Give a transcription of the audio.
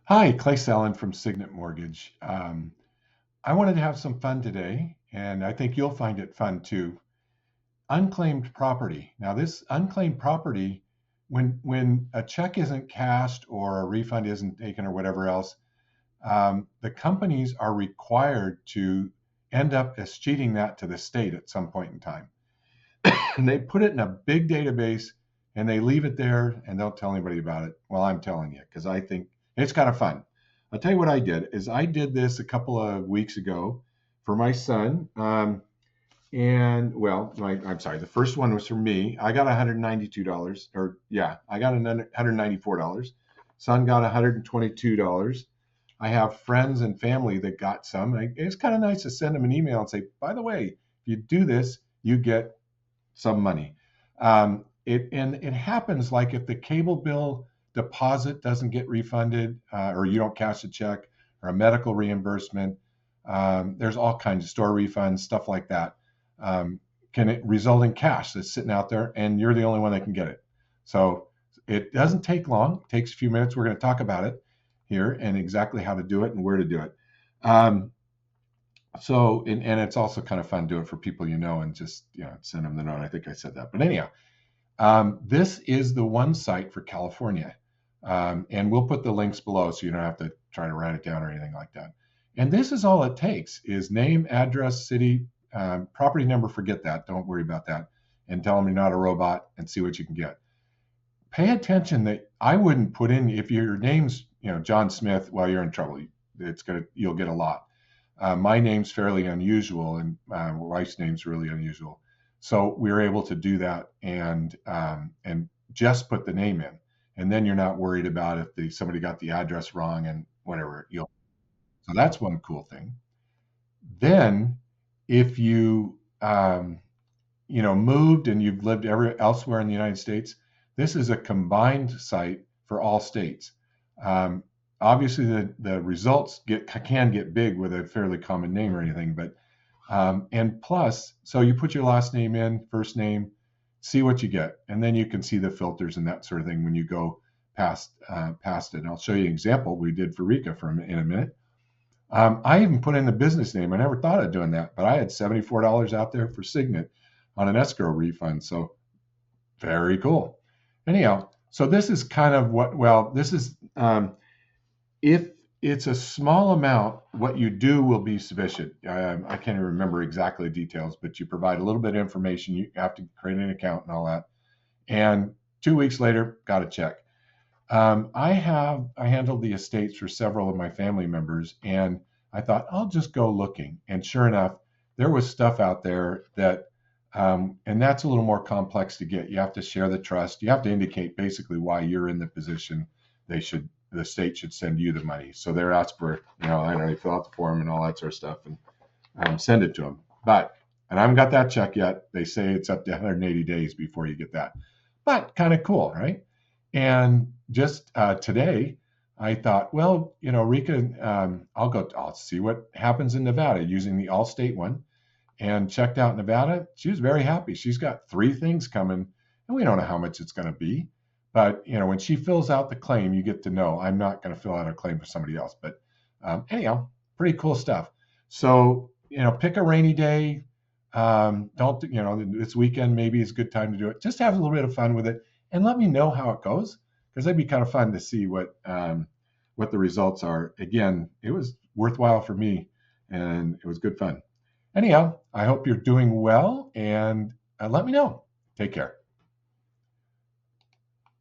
Hi, Selland from Signet Mortgage. I wanted to have some fun today, and I think you'll find it fun too. Unclaimed property. Now, this unclaimed property, when a check isn't cashed or a refund isn't taken or whatever else, the companies are required to end up escheating that to the state at some point in time. And they put it in a big database and they leave it there and don't tell anybody about it. Well, I'm telling you because I think it's kind of fun. I'll tell you what I did is I did this a couple of weeks ago for my son. I'm sorry, the first one was for me. I got $192, or yeah, I got $194. Son got $122. I have friends and family that got some. It's kind of nice to send them an email and say, by the way, if you do this, you get some money. It happens like if the cable bill deposit doesn't get refunded, or you don't cash a check, or a medical reimbursement. There's all kinds of store refunds, stuff like that. Can it result in cash that's sitting out there, and you're the only one that can get it? So it doesn't take long. It takes a few minutes. We're going to talk about it here and exactly how to do it and where to do it. And it's also kind of fun to do it for people and just send them the note. I think I said that, but anyhow, this is the one site for California, and we'll put the links below so you don't have to try to write it down or anything like that. And this is all it takes: is name, address, city, property number. Forget that. Don't worry about that. And tell them you're not a robot and see what you can get. Pay attention that I wouldn't put in if your name's John Smith. Well, you're in trouble. You'll get a lot. My name's fairly unusual, and my wife's name's really unusual. So we were able to do that and just put the name in, and then you're not worried about if somebody got the address wrong and whatever. So that's one cool thing. Then, if you moved and you've lived elsewhere in the United States, this is a combined site for all states. Obviously, the results can get big with a fairly common name or anything, but and plus, so you put your last name in, first name, see what you get, and then you can see the filters and that sort of thing when you go past it. And I'll show you an example we did for Rika in a minute. I even put in the business name. I never thought of doing that, but I had $74 out there for Signet on an escrow refund. So very cool. Anyhow, so this is kind of this is if it's a small amount, what you do will be sufficient. I can't even remember exactly the details, but you provide a little bit of information. You have to create an account and all that. And 2 weeks later, got a check. I handled the estates for several of my family members, and I thought I'll just go looking. And sure enough, there was stuff out there that, and that's a little more complex to get. You have to share the trust. You have to indicate basically why you're in the position the state should send you the money. So they're asked for, I don't know, you fill out the form and all that sort of stuff and send it to them. And I haven't got that check yet. They say it's up to 180 days before you get that. But kind of cool, right? And just today, I thought, well, Rika, I'll see what happens in Nevada using the Allstate one, and checked out Nevada. She was very happy. She's got 3 things coming, and we don't know how much it's going to be. But when she fills out the claim, you get to know I'm not going to fill out a claim for somebody else. But anyhow, pretty cool stuff. So pick a rainy day. Don't this weekend maybe is a good time to do it. Just have a little bit of fun with it, and let me know how it goes, because that'd be kind of fun to see what the results are. Again, it was worthwhile for me, and it was good fun. Anyhow, I hope you're doing well, and let me know. Take care.